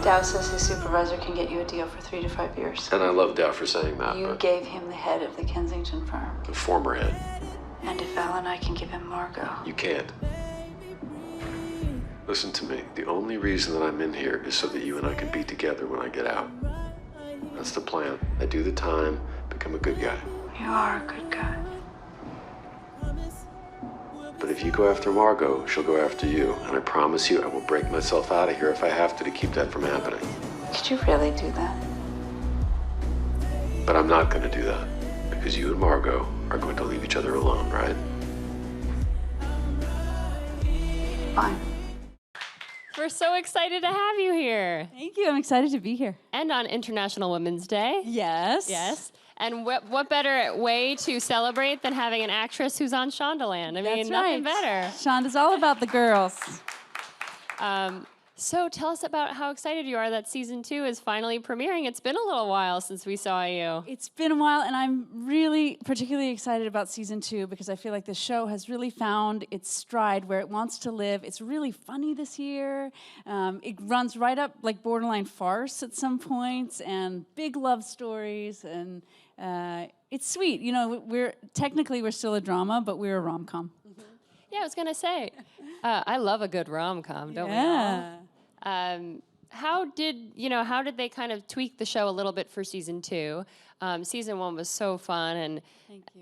Dow says his supervisor can get you a deal for 3 to 5 years. And I love Dow for saying that. You gave him the head of the Kensington firm. The former head. And if Al and I can give him Margot. You can't. Listen to me. The only reason that I'm in here is so that you and I can be together when I get out. That's the plan. I do the time, become a good guy. You are a good guy. But if you go after Margot, she'll go after you. And I promise you, I will break myself out of here if I have to keep that from happening. Could you really do that? But I'm not going to do that. Because you and Margot are going to leave each other alone, right? Fine. We're so excited to have you here. Thank you. I'm excited to be here. And on International Women's Day. Yes. Yes. And what better way to celebrate than having an actress who's on Shondaland? I mean, nothing better. Shonda's all about the girls. So tell us about how excited you are that season 2 is finally premiering. It's been a little while since we saw you. It's been a while, and I'm really particularly excited about season 2 because I feel like the show has really found its stride where it wants to live. It's really funny this year. It runs right up like borderline farce at some points, and big love stories, and it's sweet. You know, we're still a drama, but we're a rom-com. Mm-hmm. Yeah, I was gonna say, I love a good rom-com, don't we all? How did they kind of tweak the show a little bit for season 2? Season 1 was so fun and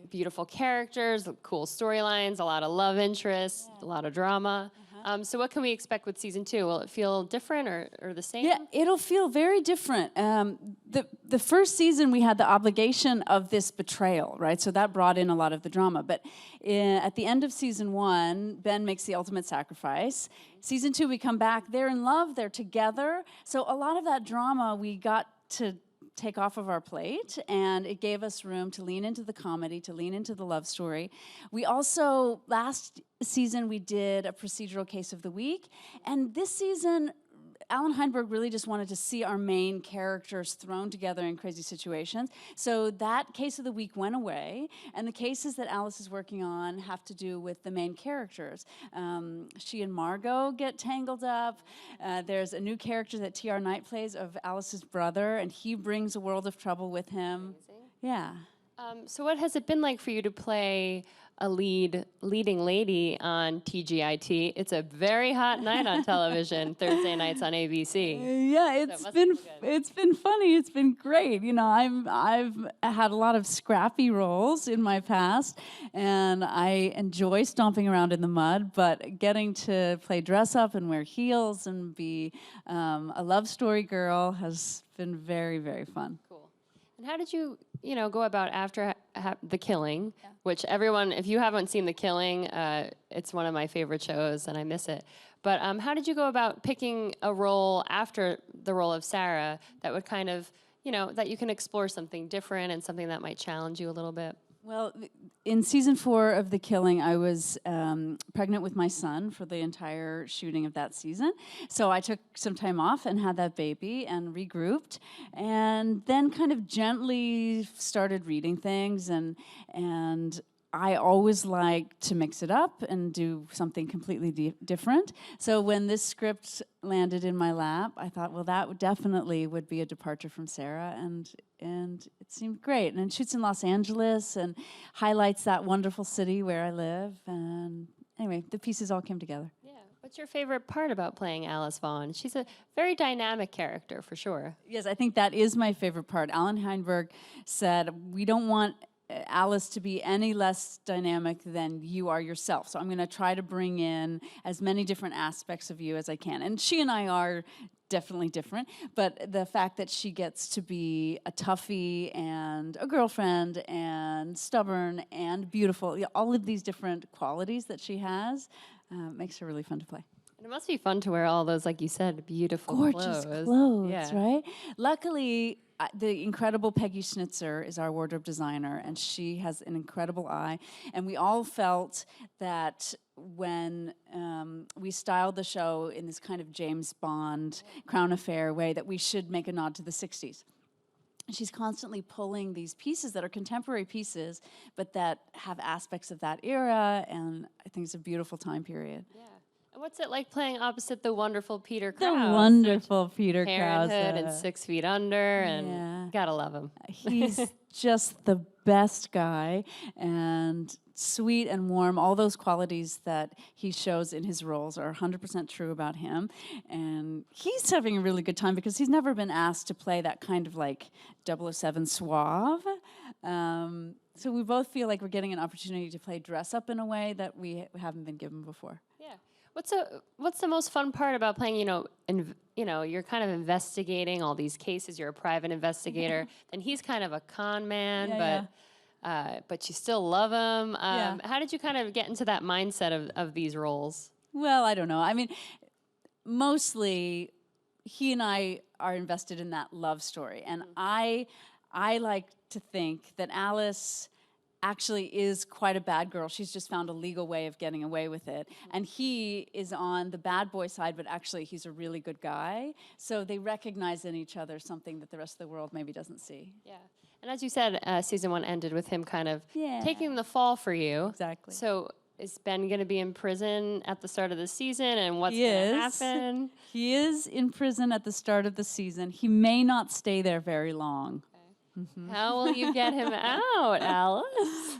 beautiful characters, cool storylines, a lot of love interests, a lot of drama. So what can we expect with season 2? Will it feel different or the same? Yeah, it'll feel very different. The first season, we had the obligation of this betrayal, right? So that brought in a lot of the drama. But at the end of season 1, Ben makes the ultimate sacrifice. Season 2, we come back. They're in love. They're together. So a lot of that drama we got to take off of our plate, and it gave us room to lean into the comedy, to lean into the love story. We also, last season, we did a procedural case of the week, and this season, Alan Heinberg really just wanted to see our main characters thrown together in crazy situations. So that case of the week went away, and the cases that Alice is working on have to do with the main characters. She and Margot get tangled up. There's a new character that T.R. Knight plays of Alice's brother, and he brings a world of trouble with him. Amazing. Yeah. So what has it been like for you to play a leading lady on TGIT? It's a very hot night on television, Thursday nights on ABC. Yeah, it's been funny. It's been great. You know, I've had a lot of scrappy roles in my past, and I enjoy stomping around in the mud. But getting to play dress up and wear heels and be a love story girl has been very, very fun. Cool. And how did you go about after The Killing, which everyone, if you haven't seen The Killing, it's one of my favorite shows and I miss it. But how did you go about picking a role after the role of Sara that would kind of, that you can explore something different and something that might challenge you a little bit? Well, in season 4 of The Killing, I was pregnant with my son for the entire shooting of that season. So I took some time off and had that baby and regrouped, and then kind of gently started reading things, and I always like to mix it up and do something completely different. So when this script landed in my lap, I thought, well, that would be a departure from Sara, and it seemed great. And it shoots in Los Angeles and highlights that wonderful city where I live. And anyway, the pieces all came together. Yeah. What's your favorite part about playing Alice Vaughan? She's a very dynamic character, for sure. Yes, I think that is my favorite part. Alan Heinberg said, we don't want Alice to be any less dynamic than you are yourself. So I'm going to try to bring in as many different aspects of you as I can. And she and I are definitely different, but the fact that she gets to be a toughie and a girlfriend and stubborn and beautiful, all of these different qualities that she has, makes her really fun to play. And it must be fun to wear all those, like you said, beautiful gorgeous clothes, right? Luckily, the incredible Peggy Schnitzer is our wardrobe designer, and she has an incredible eye. And we all felt that when we styled the show in this kind of James Bond, Crown Affair way, that we should make a nod to the 60s. She's constantly pulling these pieces that are contemporary pieces, but that have aspects of that era, and I think it's a beautiful time period. Yeah. What's it like playing opposite the wonderful Peter The Krause? wonderful Peter Krause. Parenthood and 6 Feet Under, Yeah. and gotta love him. He's just the best guy, and sweet and warm. All those qualities that he shows in his roles are 100% true about him. And he's having a really good time because he's never been asked to play that kind of like 007 suave. So we both feel like we're getting an opportunity to play dress up in a way that we haven't been given before. Yeah. What's the most fun part about playing, you're kind of investigating all these cases, you're a private investigator, and he's kind of a con man, but you still love him. How did you kind of get into that mindset of these roles? Well, I don't know. I mean, mostly he and I are invested in that love story, and I like to think that Alice actually is quite a bad girl. She's just found a legal way of getting away with it. And he is on the bad boy side, but actually he's a really good guy. So they recognize in each other something that the rest of the world maybe doesn't see. Yeah. And as you said, season 1 ended with him kind of Yeah. taking the fall for you. Exactly. So is Ben going to be in prison at the start of the season, and what's He going to is. happen? He is in prison at the start of the season. He may not stay there very long. How will you get him out, Alice?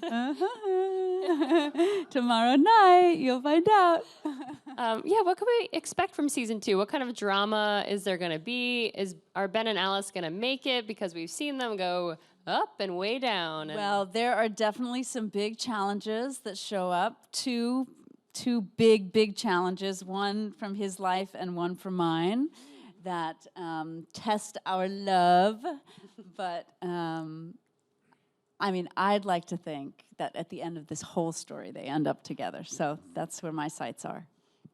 Tomorrow night, you'll find out. What can we expect from season 2? What kind of drama is there going to be? Are Ben and Alice going to make it? Because we've seen them go up and way down. Well, there are definitely some big challenges that show up. Two big challenges, one from his life and one from mine, that test our love. But, I mean, I'd like to think that at the end of this whole story, they end up together. So that's where my sights are.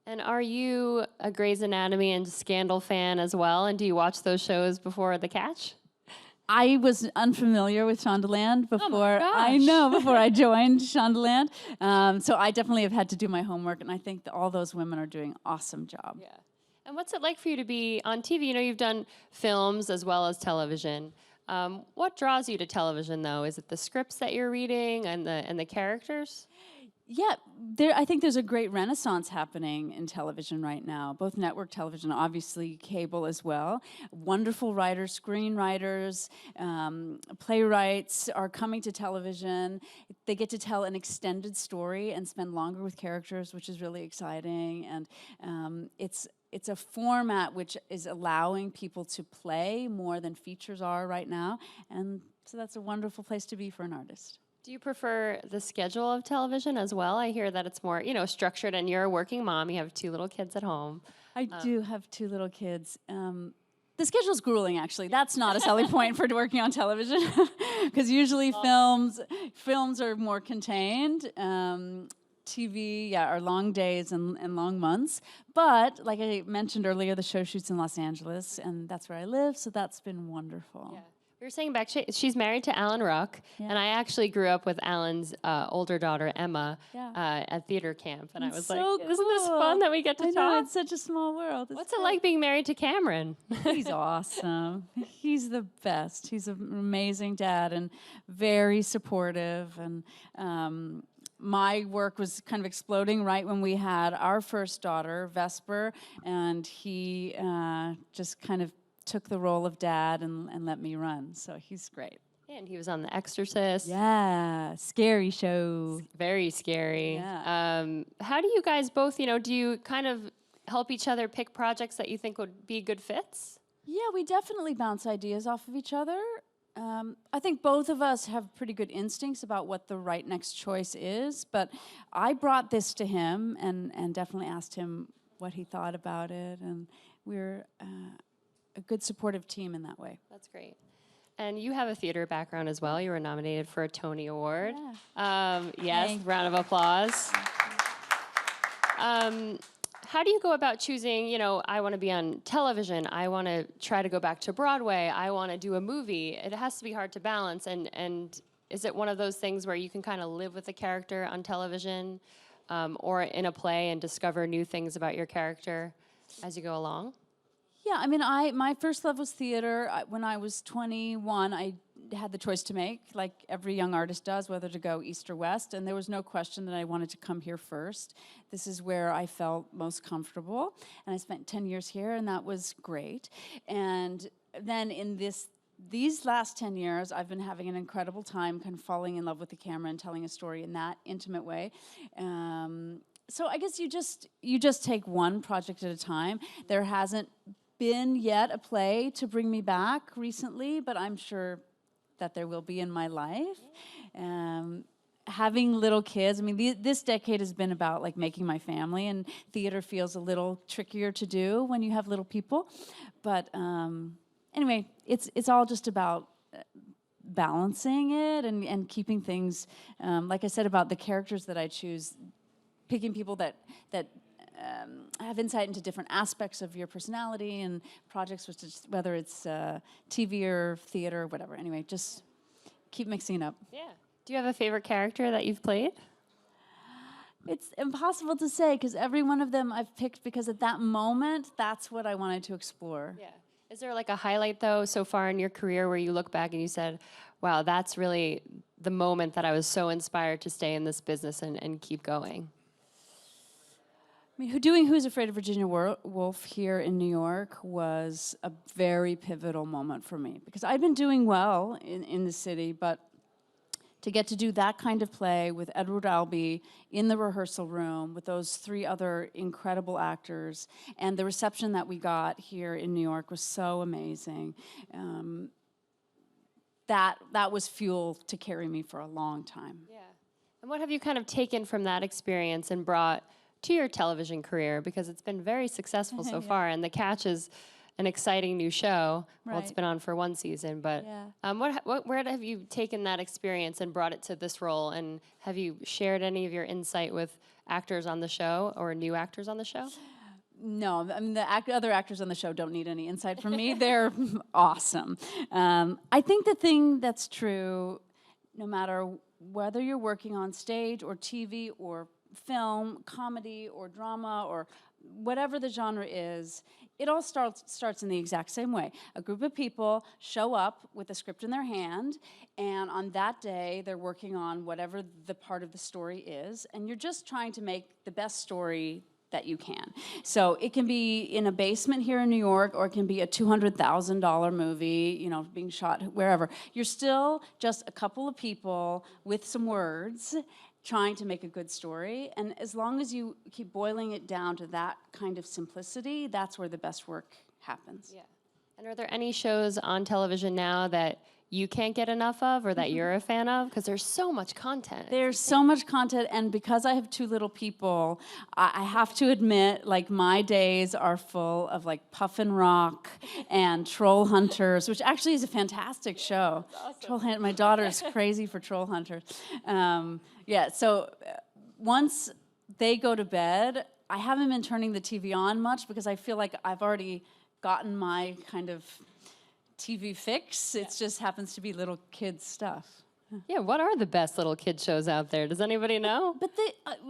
And are you a Grey's Anatomy and Scandal fan as well? And do you watch those shows before The Catch? I was unfamiliar with Shondaland before. I gosh. know, before I joined Shondaland. So I definitely have had to do my homework, and I think that all those women are doing an awesome job. Yeah. And what's it like for you to be on TV? You've done films as well as television. What draws you to television, though? Is it the scripts that you're reading and the characters? Yeah, I think there's a great renaissance happening in television right now, both network television, obviously cable as well. Wonderful writers, screenwriters, playwrights are coming to television. They get to tell an extended story and spend longer with characters, which is really exciting. And it's a format which is allowing people to play more than features are right now. And so that's a wonderful place to be for an artist. Do you prefer the schedule of television as well? I hear that it's more, structured, and you're a working mom. You have 2 little kids at home. I do have 2 little kids. The schedule's grueling, actually. That's not a selling point for working on television, because usually films are more contained. TV, are long days and long months. But like I mentioned earlier, the show shoots in Los Angeles, and that's where I live, so that's been wonderful. Yeah. We were saying back, she's married to Alan Ruck, and I actually grew up with Alan's older daughter, Emma, at theater camp. And I was so like, isn't this cool. fun that we get to I talk? know, it's such a small world. What's it like being married to Cameron? He's awesome. He's the best. He's an amazing dad and very supportive. And my work was kind of exploding right when we had our first daughter, Vesper, and he just kind of took the role of dad and let me run. So he's great. And he was on The Exorcist. Yeah, scary show. Very scary. Yeah. How do you guys both, do you kind of help each other pick projects that you think would be good fits? Yeah, we definitely bounce ideas off of each other. I think both of us have pretty good instincts about what the right next choice is, but I brought this to him and definitely asked him what he thought about it, and we're a good supportive team in that way. That's great. And you have a theater background as well. You were nominated for a Tony Award. Yes, Thanks. round of applause. How do you go about choosing, I want to be on television, I want to try to go back to Broadway, I want to do a movie? It has to be hard to balance. And is it one of those things where you can kind of live with a character on television or in a play and discover new things about your character as you go along? Yeah, I mean, my first love was theater. When I was 21, I had the choice to make, like every young artist does, whether to go east or west, and there was no question that I wanted to come here first. This is where I felt most comfortable, and I spent 10 years here, and that was great. And then in these last 10 years, I've been having an incredible time kind of falling in love with the camera and telling a story in that intimate way. So I guess you just take one project at a time. There hasn't been yet a play to bring me back recently, but I'm sure that there will be in my life. Having little kids, I mean, this decade has been about like making my family, and theater feels a little trickier to do when you have little people. But anyway, it's all just about balancing it and keeping things, like I said about the characters that I choose, picking people that have insight into different aspects of your personality and projects, whether it's TV or theater or whatever. Anyway, just keep mixing it up. Yeah. Do you have a favorite character that you've played? It's impossible to say because every one of them I've picked because at that moment, that's what I wanted to explore. Yeah. Is there like a highlight, though, so far in your career where you look back and you said, wow, that's really the moment that I was so inspired to stay in this business and keep going? I mean, doing Who's Afraid of Virginia Woolf here in New York was a very pivotal moment for me because I'd been doing well in the city, but to get to do that kind of play with Edward Albee in the rehearsal room with those 3 other incredible actors, and the reception that we got here in New York was so amazing. That was fuel to carry me for a long time. Yeah. And what have you kind of taken from that experience and brought to your television career? Because it's been very successful so far, and The Catch is an exciting new show. Well, it's been on for 1 season, but where have you taken that experience and brought it to this role? And have you shared any of your insight with actors on the show or new actors on the show? No, I mean, the other actors on the show don't need any insight from me. They're awesome. I think the thing that's true, no matter whether you're working on stage or TV or film, comedy or drama or whatever the genre is, it all starts in the exact same way. A group of people show up with a script in their hand, and on that day, they're working on whatever the part of the story is, and you're just trying to make the best story that you can. So it can be in a basement here in New York, or it can be a $200,000 movie, you know, being shot wherever. You're still just a couple of people with some words trying to make a good story, and as long as you keep boiling it down to that kind of simplicity, that's where the best work happens. Yeah. And are there any shows on television now that you can't get enough of or that you're a fan of? Because there's so much content. There's so much content, and because I have 2 little people, I have to admit, like, my days are full of, like, Puffin Rock and Troll Hunters, which actually is a fantastic show. Awesome. My daughter is crazy for Troll Hunters. Yeah, so once they go to bed, I haven't been turning the TV on much because I feel like I've already gotten my kind of TV fix. It just happens to be little kids stuff. Yeah, what are the best little kid shows out there? Does anybody know? But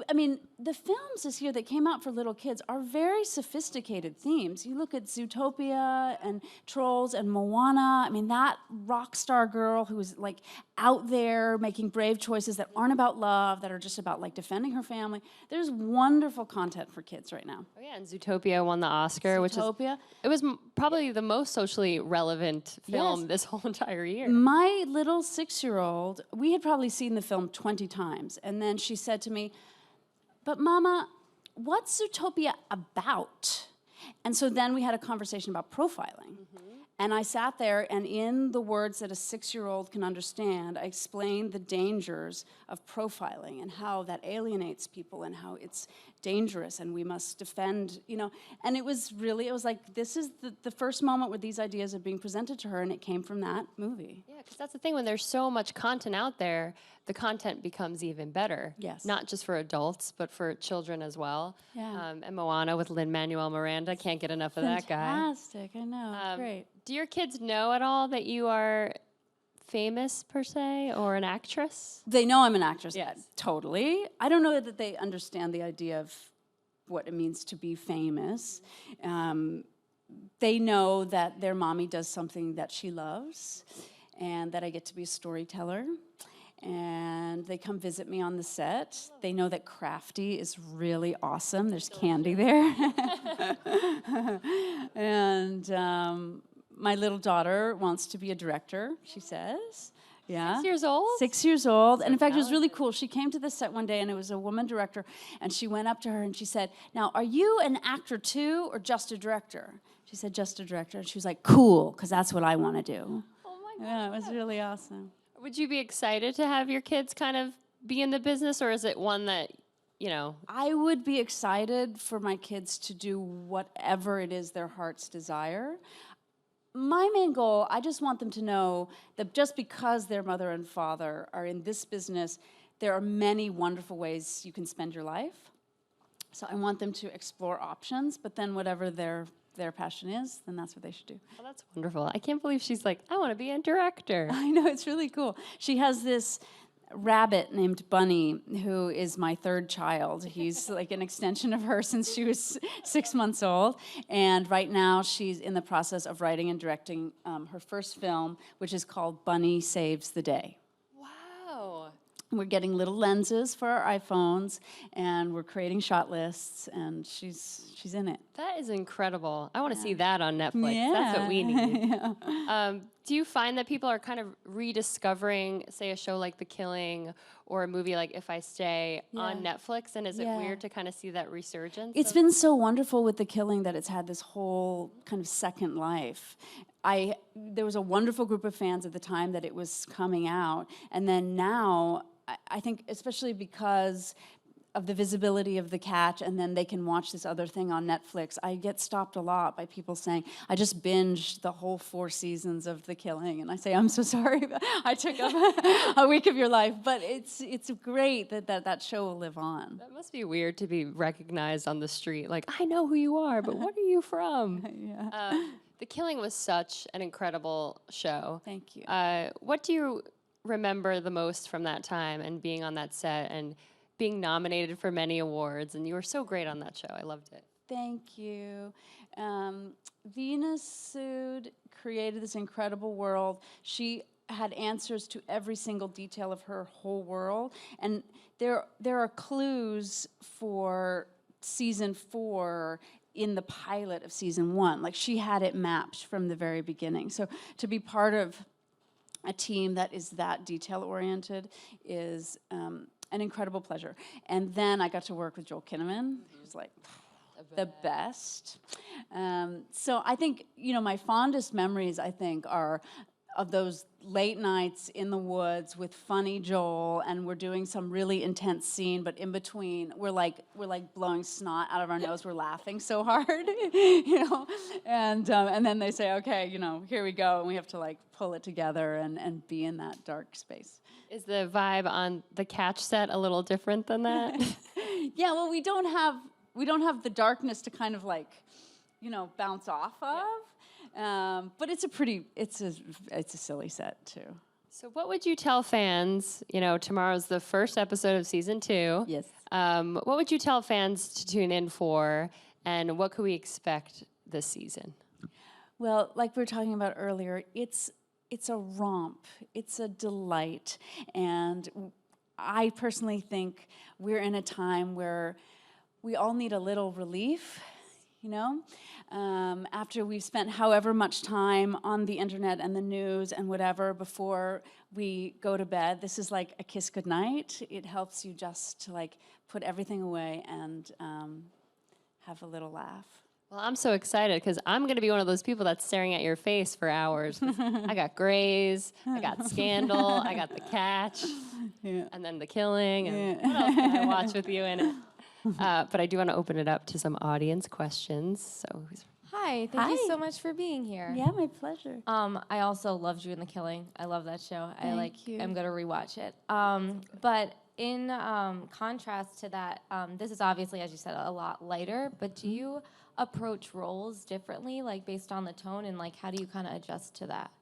I mean, the films this year that came out for little kids are very sophisticated themes. You look at Zootopia and Trolls and Moana. I mean, that rock star girl who is like out there making brave choices that aren't about love, that are just about like defending her family. There's wonderful content for kids right now. Oh yeah, and Zootopia won the Oscar, which is it was probably the most socially relevant film this whole entire year. My little 6-year-old, we had probably seen the film 20 times, and then she said to me, "But Mama, what's Zootopia about?" And so then we had a conversation about profiling. And I sat there, and in the words that a 6-year-old can understand, I explained the dangers of profiling and how that alienates people and how it's dangerous and we must defend, you know. And it was like, this is the first moment where these ideas are being presented to her, and it came from that movie. Yeah, because that's the thing, when there's so much content out there, the content becomes even better. Yes. Not just for adults, but for children as well. Yeah. And Moana with Lin-Manuel Miranda, can't get enough of that guy. Fantastic, I know, great. Do your kids know at all that you are famous, per se, or an actress? They know I'm an actress. Yes. Totally. I don't know that they understand the idea of what it means to be famous. They know that their mommy does something that she loves. and that I get to be a storyteller. And they come visit me on the set. They know that Crafty is really awesome. There's candy there. And my little daughter wants to be a director, she says. Yeah. 6 years old? 6 years old. And in fact, it was really cool. She came to the set one day, and it was a woman director, and she went up to her and she said, "Now, are you an actor too, or just a director?" She said, "Just a director." And she was like, "Cool, because that's what I want to do." Oh my God. Yeah, it was really awesome. Would you be excited to have your kids kind of be in the business, or is it one that, you know? I would be excited for my kids to do whatever it is their heart's desire. My main goal, I just want them to know that just because their mother and father are in this business, there are many wonderful ways you can spend your life. So I want them to explore options, but then whatever their passion is, then that's what they should do. Well, that's wonderful. I can't believe she's like, I want to be a director. I know, it's really cool. She has this rabbit named Bunny, who is my third child. He's like an extension of her since she was 6 months old. And right now she's in the process of writing and directing her first film, which is called Bunny Saves the Day. Wow. We're getting little lenses for our iPhones, and we're creating shot lists, and she's in it. That is incredible. I want to see that on Netflix. Yeah. That's what we need. Yeah. Do you find that people are kind of rediscovering, say, a show like The Killing or a movie like If I Stay on Netflix? And is it weird to kind of see that resurgence? It's been so wonderful with The Killing that it's had this whole kind of second life. There was a wonderful group of fans at the time that it was coming out, and then now, I think especially because of the visibility of The Catch, and then they can watch this other thing on Netflix, I get stopped a lot by people saying, "I just binged the whole 4 seasons of The Killing," and I say, "I'm so sorry, I took up a week of your life," but it's great that show will live on. That must be weird to be recognized on the street, like, I know who you are, but what are you from? Yeah. The Killing was such an incredible show. Thank you. What do you remember the most from that time and being on that set and being nominated for many awards? And you were so great on that show. I loved it. Thank you. Venus Sood created this incredible world. She had answers to every single detail of her whole world. And there are clues for season 4 in the pilot of season 1. Like, she had it mapped from the very beginning. So to be part of a team that is that detail-oriented is an incredible pleasure. And then I got to work with Joel Kinnaman, who's like the best. So I think, my fondest memories, I think, are of those late nights in the woods with funny Joel, and we're doing some really intense scene, but in between we're like blowing snot out of our nose. We're laughing so hard, and then they say, "Okay, here we go," and we have to like pull it together and be in that dark space. Is the vibe on the Catch set a little different than that? Yeah, well, we don't have the darkness to kind of like, bounce off of. But it's a silly set too. So what would you tell fans? Tomorrow's the first episode of season 2. Yes. What would you tell fans to tune in for, and what could we expect this season? Well, like we were talking about earlier, it's a romp. It's a delight, and I personally think we're in a time where we all need a little relief. After we've spent however much time on the internet and the news and whatever before we go to bed, this is like a kiss goodnight. It helps you just to like put everything away and have a little laugh. Well, I'm so excited because I'm going to be one of those people that's staring at your face for hours. I got Grays, I got Scandal, I got The Catch, and then The Killing, and what else can I watch with you in it? But I do want to open it up to some audience questions. So, Hi, thank you so much for being here. Yeah, my pleasure. I also loved you in The Killing. I love that show. Thank you. I'm going to rewatch it. But in contrast to that, this is obviously, as you said, a lot lighter, but do you approach roles differently, like based on the tone, and like how do you kind of adjust to that?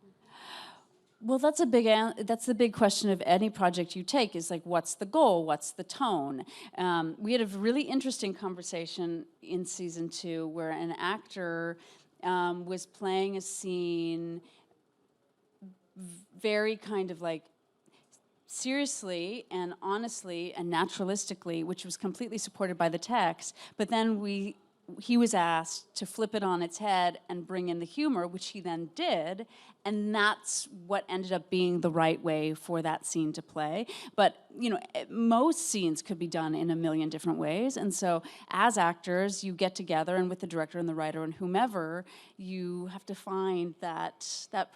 Well, that's the big question of any project you take, is like, what's the goal? What's the tone? We had a really interesting conversation in season 2 where an actor was playing a scene very kind of like seriously and honestly and naturalistically, which was completely supported by the text. But then he was asked to flip it on its head and bring in the humor, which he then did, and that's what ended up being the right way for that scene to play. But, you know, most scenes could be done in a million different ways, and so as actors, you get together, and with the director and the writer and whomever, you have to find that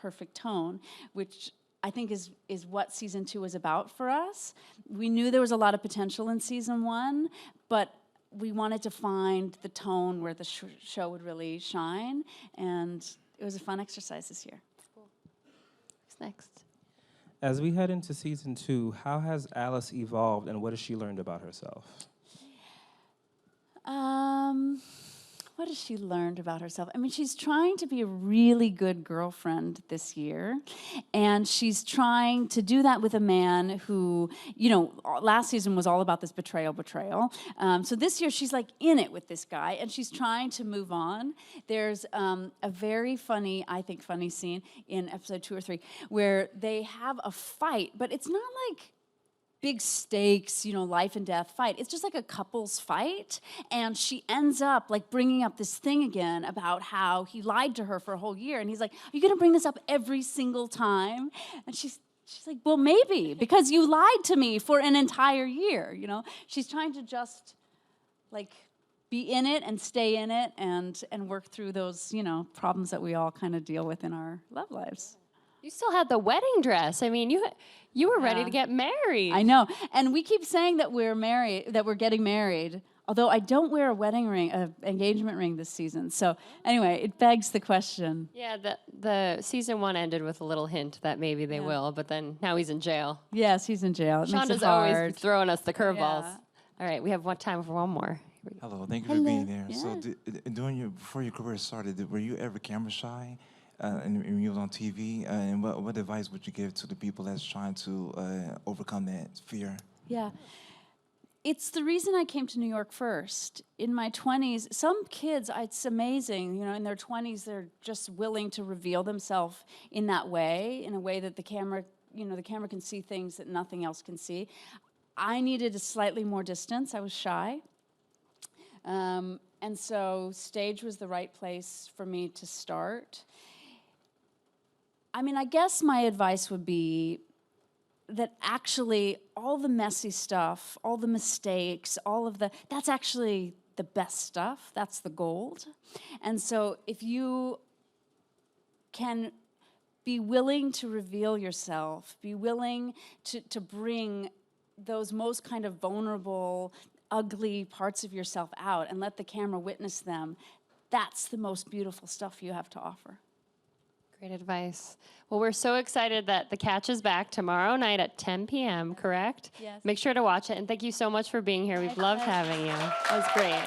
perfect tone, which I think is what season 2 is about for us. We knew there was a lot of potential in season 1, but we wanted to find the tone where the show would really shine, and it was a fun exercise this year. Cool. What's next? As we head into season 2, how has Alice evolved, and what has she learned about herself? What has she learned about herself? I mean, she's trying to be a really good girlfriend this year, and she's trying to do that with a man who, you know, last season was all about this betrayal. So this year she's like in it with this guy, and she's trying to move on. There's a very funny, I think funny scene in episode 2 or 3 where they have a fight, but it's not like big stakes, you know, life and death fight. It's just like a couple's fight, and she ends up like bringing up this thing again about how he lied to her for a whole year, and he's like, "Are you going to bring this up every single time?" And she's like, "Well, maybe, because you lied to me for an entire year." You know, she's trying to just like be in it and stay in it and work through those, you know, problems that we all kind of deal with in our love lives. You still had the wedding dress. I mean, you were ready to get married. I know, and we keep saying that we're married, that we're getting married. Although I don't wear a wedding ring, an engagement ring this season. So anyway, it begs the question. Yeah, the season 1 ended with a little hint that maybe they will, but then now he's in jail. Yes, he's in jail. It makes it Shonda's always hard. throwing us the curveballs. Yeah. All right, we have time for one more. Hello, thank you for being there. Yeah. So, before your career started, were you ever camera shy? And you was on TV, and what advice would you give to the people that's trying to overcome that fear? Yeah. It's the reason I came to New York first. In my 20s, some kids, it's amazing, you know, in their 20s, they're just willing to reveal themselves in that way, in a way that the camera, you know, the camera can see things that nothing else can see. I needed a slightly more distance. I was shy. And so stage was the right place for me to start. I mean, I guess my advice would be that actually all the messy stuff, all the mistakes, that's actually the best stuff. That's the gold. And so if you can be willing to reveal yourself, be willing to bring those most kind of vulnerable, ugly parts of yourself out and let the camera witness them, that's the most beautiful stuff you have to offer. Great advice. Well, we're so excited that The Catch is back tomorrow night at 10 p.m., correct? Yes. Make sure to watch it, and thank you so much for being here. We've loved having you. That was great.